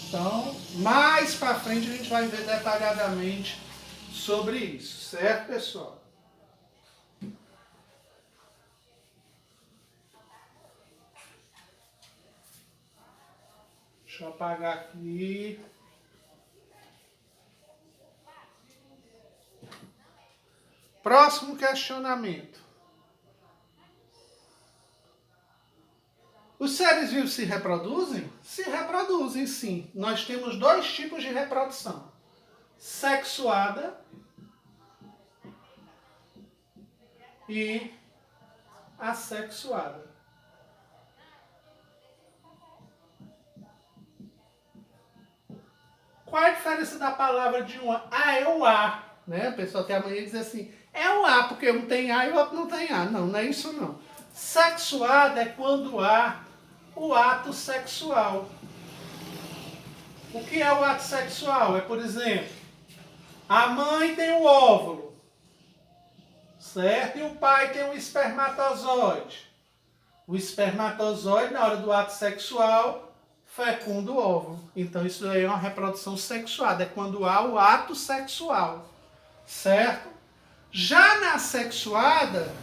Então, mais para frente a gente vai ver detalhadamente sobre isso, certo, pessoal? Deixa eu apagar aqui. Próximo questionamento. Os seres vivos se reproduzem? Se reproduzem, sim. Nós temos dois tipos de reprodução. Sexuada e assexuada. Qual é a diferença da palavra de uma? Ah, é o A. Né? A pessoa até amanhã diz assim, é o A, porque um tem A e o outro não tem A. Não, não é isso não. Sexuada é quando há o ato sexual. O que é o ato sexual? É, por exemplo, a mãe tem o óvulo, certo? E o pai tem o espermatozoide. O espermatozoide, na hora do ato sexual, fecunda o óvulo. Então isso aí é uma reprodução sexuada, é quando há o ato sexual, certo? Já na sexuada,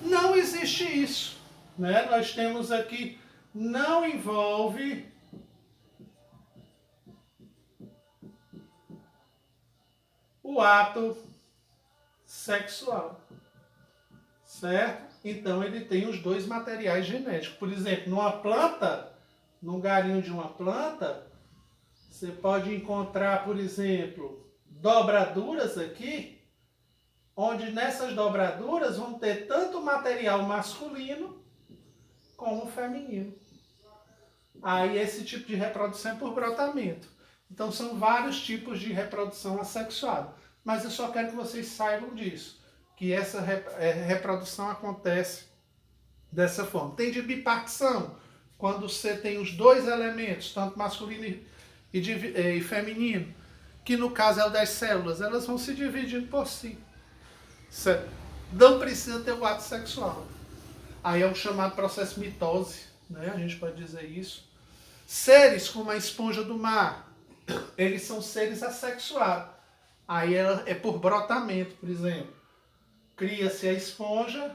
não existe isso, né? Nós temos aqui, não envolve o ato sexual, certo? Então ele tem os dois materiais genéticos. Por exemplo, numa planta, num galinho de uma planta, você pode encontrar, por exemplo, dobraduras aqui, onde nessas dobraduras vão ter tanto material masculino como feminino. Aí esse tipo de reprodução é por brotamento. Então são vários tipos de reprodução assexuada. Mas eu só quero que vocês saibam disso, que essa reprodução acontece dessa forma. Tem de bipartição, quando você tem os dois elementos, tanto masculino e feminino, que no caso é o das células, elas vão se dividindo por si. Certo? Não precisa ter o ato sexual. Aí é o chamado processo mitose, né? A gente pode dizer isso. Seres como a esponja do mar, eles são seres assexuados. Aí é por brotamento, por exemplo. Cria-se a esponja,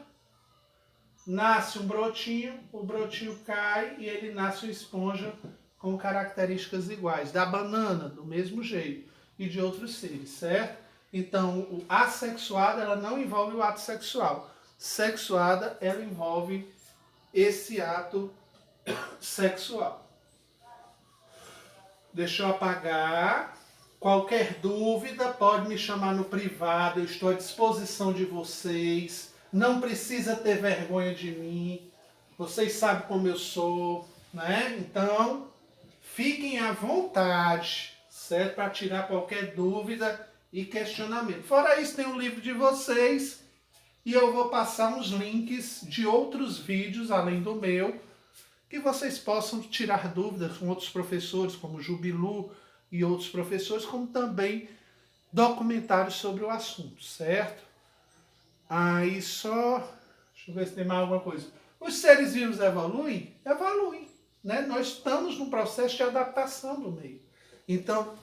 nasce um brotinho, o brotinho cai e ele nasce uma esponja com características iguais. Da banana, do mesmo jeito, e de outros seres, certo? Então, o assexuada, ela não envolve o ato sexual. Sexuada, ela envolve esse ato sexual. Deixa eu apagar. Qualquer dúvida, pode me chamar no privado, eu estou à disposição de vocês. Não precisa ter vergonha de mim. Vocês sabem como eu sou, né? Então, fiquem à vontade, certo? Para tirar qualquer dúvida e questionamento. Fora isso, tem um livro de vocês e eu vou passar uns links de outros vídeos, além do meu, que vocês possam tirar dúvidas com outros professores, como Jubilu e outros professores, como também documentários sobre o assunto, certo? Aí só... Deixa eu ver se tem mais alguma coisa. Os seres vivos evoluem? Evoluem, né? Nós estamos num processo de adaptação do meio. Então,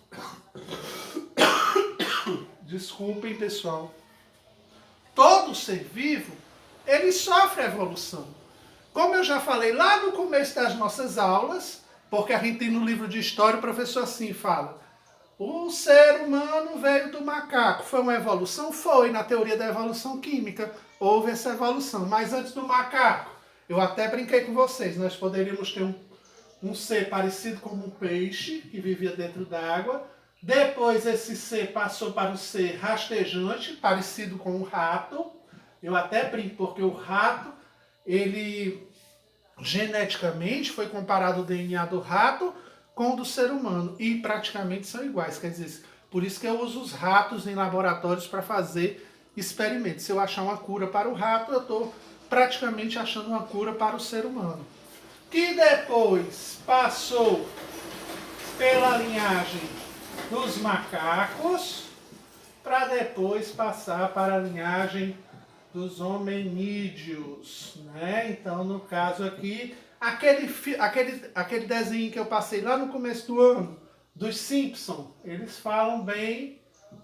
desculpem, pessoal. Todo ser vivo, ele sofre evolução. Como eu já falei lá no começo das nossas aulas, porque a gente tem no livro de história, o professor assim fala: o ser humano veio do macaco. Foi uma evolução? Foi. Na teoria da evolução química, houve essa evolução. Mas antes do macaco, eu até brinquei com vocês, nós poderíamos ter um ser parecido com um peixe, que vivia dentro d'água. Depois esse ser passou para o ser rastejante, parecido com um rato. Eu até brinco, porque o rato, ele geneticamente foi comparado o DNA do rato com o do ser humano. E praticamente são iguais. Quer dizer, por isso que eu uso os ratos em laboratórios para fazer experimentos. Se eu achar uma cura para o rato, eu estou praticamente achando uma cura para o ser humano. Que depois passou pela linhagem dos macacos, para depois passar para a linhagem dos hominídeos, né? Então, no caso aqui, aquele desenho que eu passei lá no começo do ano, dos Simpsons, eles falam bem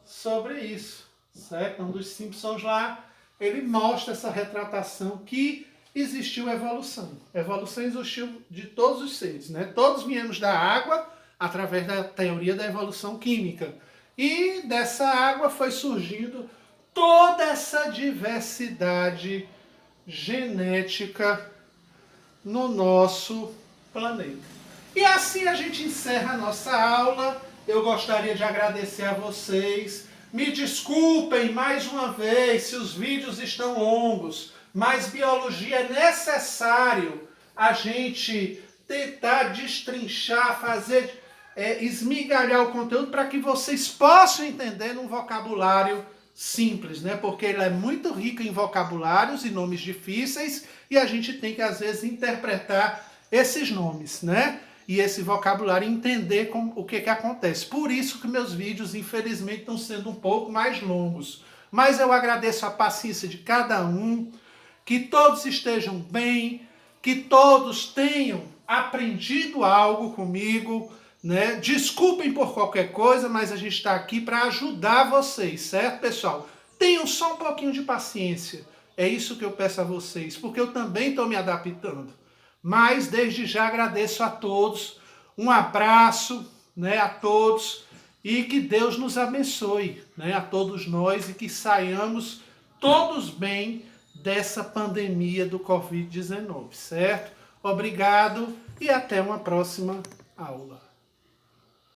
sobre isso, certo? Então, dos Simpsons lá, ele mostra essa retratação que existiu evolução. Evolução existiu de todos os seres, né? Todos viemos da água através da teoria da evolução química. E dessa água foi surgindo toda essa diversidade genética no nosso planeta. E assim a gente encerra a nossa aula. Eu gostaria de agradecer a vocês. Me desculpem mais uma vez se os vídeos estão longos, mas biologia é necessário a gente tentar destrinchar, fazer, esmigalhar o conteúdo para que vocês possam entender num vocabulário simples, né? Porque ele é muito rico em vocabulários e nomes difíceis e a gente tem que, às vezes, interpretar esses nomes, né? E esse vocabulário, entender o que acontece. Por isso que meus vídeos, infelizmente, estão sendo um pouco mais longos. Mas eu agradeço a paciência de cada um, que todos estejam bem, que todos tenham aprendido algo comigo, né? Desculpem por qualquer coisa, mas a gente está aqui para ajudar vocês, certo, pessoal? Tenham só um pouquinho de paciência. É isso que eu peço a vocês, porque eu também estou me adaptando. Mas desde já agradeço a todos. Um abraço, né, a todos E que Deus nos abençoe, né, a todos nós, e que saiamos todos bem dessa pandemia do Covid-19, certo? Obrigado e até uma próxima aula.